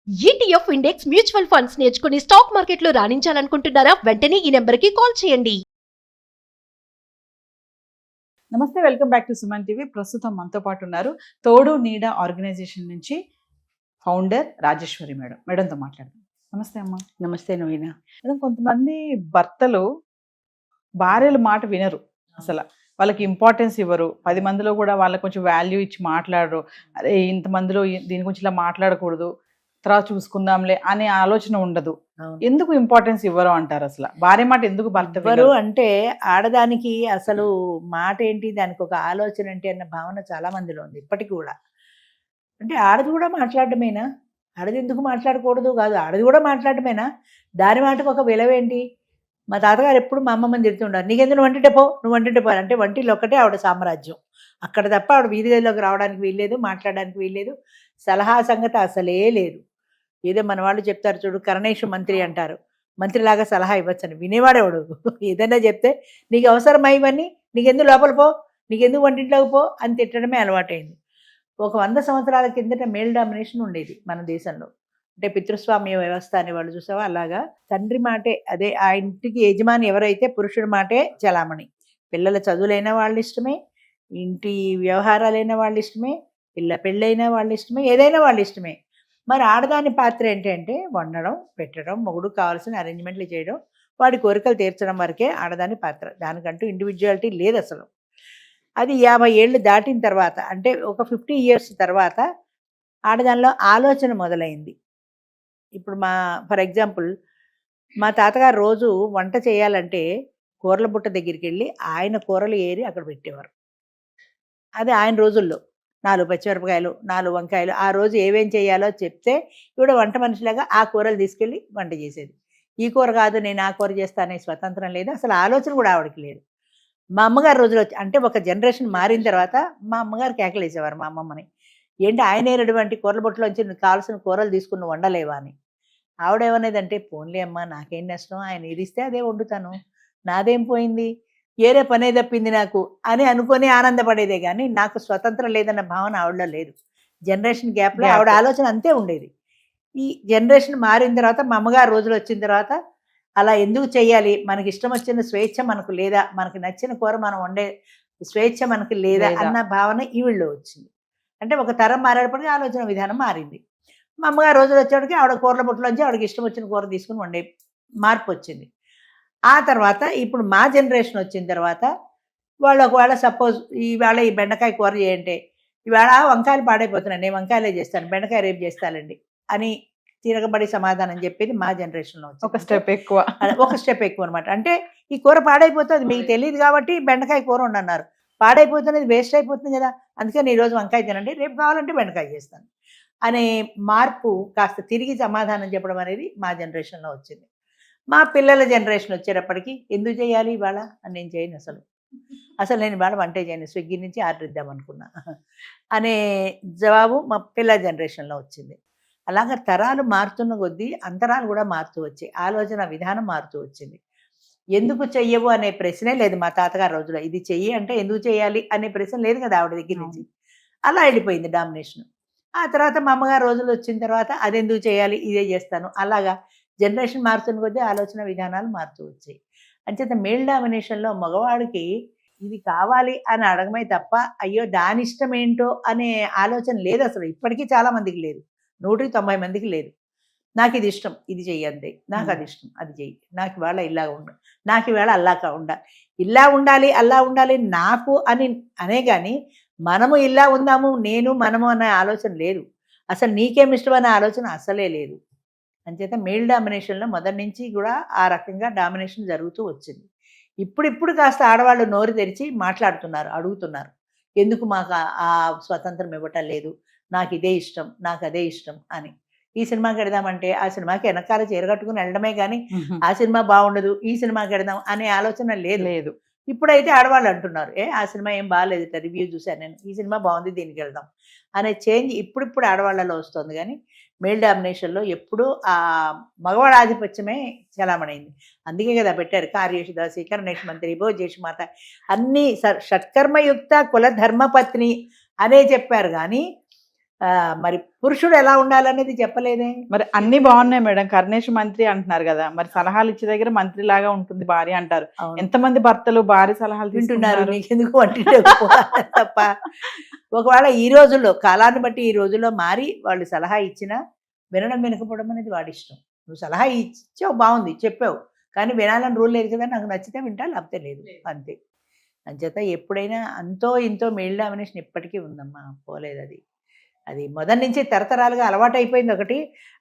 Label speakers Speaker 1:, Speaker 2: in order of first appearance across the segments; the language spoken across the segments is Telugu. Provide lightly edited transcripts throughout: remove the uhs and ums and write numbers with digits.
Speaker 1: ఈటీఎఫ్ ఇండెక్స్ మ్యూచువల్ ఫండ్స్ నేర్చుకుని స్టాక్ మార్కెట్లో రాణించాలనుకుంటున్నారా? వెంటనే ఈ నెంబర్కి కాల్ చేయండి.
Speaker 2: నమస్తే, welcome back to Suman TV. ప్రస్తుతం మనతో పాటు ఉన్నారు తోడు నీడ ఆర్గనైజేషన్ నుంచి ఫౌండర్ రాజేశ్వరి మేడం. మేడంతో మాట్లాడదాం. నమస్తే అమ్మ.
Speaker 3: నమస్తే నవీన.
Speaker 2: మేడం, కొంతమంది భర్తలు భార్యల మాట వినరు, అసలు వాళ్ళకి ఇంపార్టెన్స్ ఇవ్వరు. 10 మందిలో కూడా వాళ్ళకి కొంచెం వాల్యూ ఇచ్చి మాట్లాడరు. అరే ఇంతమందిలో దీని గురించి ఇలా మాట్లాడకూడదు, తర్వాత చూసుకుందాంలే అనే ఆలోచన ఉండదు. ఎందుకు ఇంపార్టెన్స్ ఇవ్వరు అంటారు? అసలు భార్య మాట ఎందుకు భర్త
Speaker 3: ఎవరు అంటే ఆడదానికి అసలు మాట ఏంటి, దానికి ఒక ఆలోచన ఏంటి అన్న భావన చాలా మందిలో ఉంది ఇప్పటికి కూడా. అంటే ఆడది కూడా మాట్లాడటమేనా? ఆడది ఎందుకు మాట్లాడకూడదు కాదు, ఆడది కూడా మాట్లాడటమేనా? దాని మాటకు ఒక విలువేంటి? మా తాతగారు ఎప్పుడు మా అమ్మమ్మని తిడుతుంటారు, నీకెందుకు వంటింటే పో, నువ్వు వంటింటే పో అంటే వంటిలో ఒక్కటే ఆవిడ సామ్రాజ్యం. అక్కడ తప్ప ఆవిడ వీధి గదిలోకి రావడానికి వీల్లేదు, మాట్లాడడానికి వీల్లేదు. సలహా సంగతి అసలే లేదు. ఏదో మన వాళ్ళు చెప్తారు చూడు, కరణేష్ మంత్రి అంటారు, మంత్రిలాగా సలహా ఇవ్వచ్చని. వినేవాడేవాడు ఏదైనా చెప్తే నీకు అవసరమా ఇవన్నీ, నీకెందుకు లోపల పో, నీకెందుకు వంటింట్లోకి పో అని తిట్టడమే అలవాటైంది. ఒక 100 సంవత్సరాల కిందట మేల్ డామినేషన్ ఉండేది మన దేశంలో. అంటే పితృస్వామ్య వ్యవస్థ అని వాళ్ళు చూసావా, అలాగా తండ్రి మాటే, అదే ఆ ఇంటికి యజమాని ఎవరైతే పురుషుడి మాటే చలామణి. పిల్లల చదువులైన వాళ్ళ ఇష్టమే, ఇంటి వ్యవహారాలైన వాళ్ళ ఇష్టమే, పెళ్ళైనా వాళ్ళ ఇష్టమే, ఏదైనా వాళ్ళ ఇష్టమే. మరి ఆడదాని పాత్ర ఏంటంటే వండడం, పెట్టడం, మొగుడు కావాల్సిన అరేంజ్మెంట్లు చేయడం, వాడి కోరికలు తీర్చడం వరకే ఆడదాని పాత్ర. దానికంటూ ఇండివిజువాలిటీ లేదు అసలు. అది 50 ఏళ్ళు దాటిన తర్వాత, అంటే ఒక 50 ఇయర్స్ తర్వాత ఆడదానిలో ఆలోచన మొదలైంది. ఇప్పుడు ఫర్ ఎగ్జాంపుల్ మా తాతగారు రోజు వంట చేయాలంటే కూరల బుట్ట దగ్గరికి వెళ్ళి ఆయన కూరలు ఏరి అక్కడ పెట్టేవారు. అది ఆయన రోజుల్లో 4 పచ్చిమిరపకాయలు, 4 వంకాయలు, ఆ రోజు ఏమేం చేయాలో చెప్తే ఇవిడ వంట మనిషిలాగా ఆ కూరలు తీసుకెళ్ళి వంట చేసేది. ఈ కూర కాదు నేను ఆ కూర చేస్తానే స్వతంత్రం లేదు, అసలు ఆలోచన కూడా ఆవిడకి లేదు. మా అమ్మగారు రోజులు అంటే ఒక జనరేషన్ మారిన తర్వాత మా అమ్మగారు కేకలేసేవారు మా అమ్మమ్మని, ఏంటి ఆయన ఏనటువంటి కూరల బొట్టులోంచి నీకు కావాల్సిన కూరలు తీసుకుని వండలేవా అని. ఆవిడేమనేదంటే, పోన్లే అమ్మ నాకేం నష్టం, ఆయన ఇరిస్తే అదే వండుతాను, నాదేం పోయింది, ఏరే పనే తప్పింది నాకు అని అనుకొని ఆనందపడేదే కానీ నాకు స్వతంత్రం లేదన్న భావన ఆవిడలో లేదు. జనరేషన్ గ్యాప్లో ఆవిడ ఆలోచన అంతే ఉండేది. ఈ జనరేషన్ మారిన తర్వాత మా అమ్మగారు రోజులు వచ్చిన తర్వాత అలా ఎందుకు చెయ్యాలి, మనకి ఇష్టం వచ్చిన స్వేచ్ఛ మనకు లేదా, మనకి నచ్చిన కూర మనం వండే స్వేచ్ఛ మనకి లేదా అన్న భావన ఈవిళ్ళలో వచ్చింది. అంటే ఒక తరం మారేటప్పటికీ ఆలోచన విధానం మారింది. మా అమ్మగారు రోజులు వచ్చేటికి ఆవిడ కూరల బుట్టలోంచి ఆవిడకి ఇష్టం వచ్చిన కూర తీసుకుని వండే మార్పు వచ్చింది. ఆ తర్వాత ఇప్పుడు మా జనరేషన్ వచ్చిన తర్వాత వాళ్ళు ఒకవేళ సపోజ్ ఈవేళ ఈ బెండకాయ కూర చేయంటే, ఈవేళ వంకాయలు పాడైపోతున్నాయి, నేను వంకాయలే చేస్తాను, బెండకాయ రేపు చేస్తానండి అని తిరగబడి సమాధానం చెప్పేది మా జనరేషన్లో వచ్చింది.
Speaker 2: ఒక స్టెప్ ఎక్కువ
Speaker 3: అనమాట. అంటే ఈ కూర పాడైపోతుంది, మీకు తెలియదు కాబట్టి బెండకాయ కూర ఉండన్నారు, పాడైపోతున్నది వేస్ట్ అయిపోతుంది కదా, అందుకని ఈరోజు వంకాయ తినండి, రేపు కావాలంటే బెండకాయ చేస్తాను అనే మార్పు కాస్త తిరిగి సమాధానం చెప్పడం అనేది మా జనరేషన్లో వచ్చింది. మా పిల్లల జనరేషన్ వచ్చేటప్పటికి ఎందుకు చేయాలి ఇవాళ అని నేను చేయను, అసలు నేను ఇవాళ వంటే చేయను, స్విగ్గీ నుంచి ఆర్డర్ ఇద్దాం అనుకున్నా అనే జవాబు మా పిల్లల జనరేషన్లో వచ్చింది. అలాగా తరాలు మారుతున్న కొద్దీ అంతరాలు కూడా మారుతూ వచ్చాయి, ఆలోచన విధానం మారుతూ వచ్చింది. ఎందుకు చెయ్యవు అనే ప్రశ్నే లేదు మా తాతగారి రోజులో. ఇది చెయ్యి అంటే ఎందుకు చేయాలి అనే ప్రశ్న లేదు కదా ఆవిడ దగ్గర నుంచి. అలా వెళ్ళిపోయింది డామినేషన్. ఆ తర్వాత మా అమ్మగారు రోజులు వచ్చిన తర్వాత అదెందుకు చేయాలి, ఇదే చేస్తాను. అలాగా జనరేషన్ మారుతున్న కొద్దీ ఆలోచన విధానాలు మారుతూ వచ్చాయి. అంచేత మేల్ డామినేషన్లో మగవాడికి ఇది కావాలి అని అడగమే తప్ప అయ్యో దాని ఇష్టం ఏంటో అనే ఆలోచన లేదు అసలు. ఇప్పటికీ చాలా మందికి లేదు, 190 మందికి లేదు. నాకు ఇది ఇష్టం, ఇది చెయ్యి అంతే, నాకు అది ఇష్టం, అది చెయ్యి, నాకు ఇవాళ ఇలా నాకు ఇవాళ అల్లాగా ఉండాలి, ఇలా ఉండాలి అలా ఉండాలి నాకు అని అనే కానీ మనము ఇలా ఉందాము, నేను మనము అనే ఆలోచన లేదు. అసలు నీకేమి ఇష్టం అనే ఆలోచన అసలే లేదు. అంచేత మేల్ డామినేషన్లో మొదటి నుంచి కూడా ఆ రకంగా డామినేషన్ జరుగుతూ వచ్చింది. ఇప్పుడు కాస్త ఆడవాళ్ళు నోరు తెరిచి మాట్లాడుతున్నారు, అడుగుతున్నారు, ఎందుకు మాకు ఆ స్వతంత్రం ఇవ్వటం లేదు, నాకు ఇదే ఇష్టం, నాకు అదే ఇష్టం అని. ఈ సినిమాకి వెడదామంటే ఆ సినిమాకి వెనకాల చీరగట్టుకుని వెళ్ళడమే కానీ ఆ సినిమా బాగుండదు, ఈ సినిమాకి వెడదాం అనే ఆలోచన లేదు. ఇప్పుడైతే ఆడవాళ్ళు అంటున్నారు, ఆ సినిమా ఏం బాగాలేదు, రివ్యూ చూశాను నేను, ఈ సినిమా బాగుంది దీనికి వెళ్దాం అనే చేంజ్ ఇప్పుడు ఆడవాళ్ళలో వస్తుంది. కానీ మేల్ డామినేషన్లో ఎప్పుడూ ఆ మగవాళ్ళ ఆధిపత్యమే చలామణైంది. అందుకే కదా పెట్టారు కార్యేషు దాసి, కరణేష్ మంత్రి, భోజేషుమాత, అన్నీ షట్కర్మయుక్త కుల ధర్మపత్ని అనే చెప్పారు. కానీ మరి పురుషుడు ఎలా ఉండాలనేది చెప్పలేదే.
Speaker 2: మరి అన్ని బాగున్నాయి మేడం, కర్ణేష్ మంత్రి అంటున్నారు కదా, మరి సలహాలు ఇచ్చే దగ్గర మంత్రి లాగా ఉంటుంది భార్య అంటారు.
Speaker 3: అవును.
Speaker 2: ఎంతమంది భర్తలు భార్య సలహాలు
Speaker 3: వింటున్నారు,
Speaker 2: తీసుకుంటున్నారు?
Speaker 3: నీకెందుకు వంటింటే తప్ప. ఒకవేళ ఈ రోజుల్లో కాలాన్ని బట్టి ఈ రోజుల్లో మారి వాళ్ళు సలహా ఇచ్చినా వినడం వినకపోవడం అనేది వాడి ఇష్టం. నువ్వు సలహా ఇచ్చావు, బాగుంది, చెప్పావు, కానీ వినాలని రూల్ లేదు కదా, నాకు నచ్చితే వింటా, లేకపోతే లేదు, అంతే. అంచేత ఎప్పుడైనా అంతో ఇంతో మెయిల్ డామినేషన్ ఇప్పటికీ ఉందమ్మా, పోలేదు అది. అది మొదటి నుంచి తరతరాలుగా అలవాటు అయిపోయింది. ఒకటి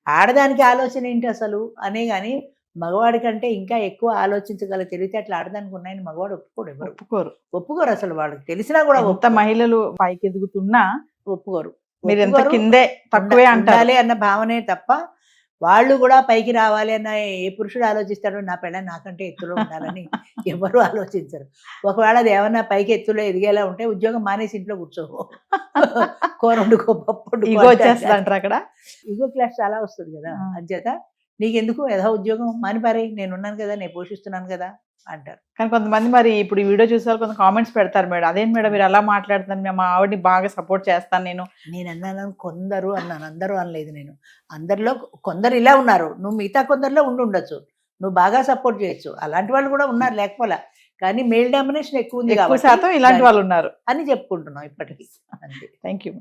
Speaker 3: ఆడదానికి ఆలోచన ఏంటి అసలు అనే కానీ మగవాడి కంటే ఇంకా ఎక్కువ ఆలోచించగల తెలివితేటలు ఆడదానికి ఉన్నాయని మగవాడు ఒప్పుకోడు, ఎవరు ఒప్పుకోరు అసలు. వాళ్ళకి తెలిసినా కూడా
Speaker 2: ఎంత మహిళలు పైకి ఎదుగుతున్నా
Speaker 3: ఒప్పుకోరు.
Speaker 2: మీరు ఎంత కిందే తక్కువే
Speaker 3: ఉండాలి అన్న భావనే తప్ప వాళ్ళు కూడా పైకి రావాలి అన్న ఏ పురుషుడు ఆలోచిస్తాడో నా పెళ్ళ నాకంటే ఎత్తులో ఉండాలని ఎవరు ఆలోచించరు. ఒకవేళ అది ఏమన్నా పైకి ఎత్తులో ఎదిగేలా ఉంటే ఉద్యోగం మానేసి ఇంట్లో కూర్చోవు, కూరండుకో, పప్పు
Speaker 2: వచ్చేస్తుంటారు అక్కడ.
Speaker 3: ఈగో క్లాస్ చాలా వస్తుంది కదా. అంచేత నీకెందుకు ఏదో ఉద్యోగం మానిపారే, నేను ఉన్నాను కదా, నేను పోషిస్తున్నాను కదా అంటారు.
Speaker 2: కానీ కొంతమంది మరి ఇప్పుడు ఈ వీడియో చూసే కొంత కామెంట్స్ పెడతారు, మేడం అదేంటి మేడం మీరు అలా మాట్లాడుతున్నారు, మా ఆవిడని బాగా సపోర్ట్ చేస్తాను నేను
Speaker 3: అన్నాను కొందరు అన్నాను, అందరూ అనలేదు. నేను అందరిలో కొందరు ఇలా ఉన్నారు, నువ్వు మిగతా కొందరిలో ఉండొచ్చు, నువ్వు బాగా సపోర్ట్ చేయొచ్చు, అలాంటి వాళ్ళు కూడా ఉన్నారు లేకపోలే, కానీ మెయిల్ డామినేషన్ ఎక్కువ ఉంది
Speaker 2: శాతం ఇలాంటి వాళ్ళు ఉన్నారు
Speaker 3: అని చెప్పుకుంటున్నాం ఇప్పటికీ. అంతే.
Speaker 2: Thank you.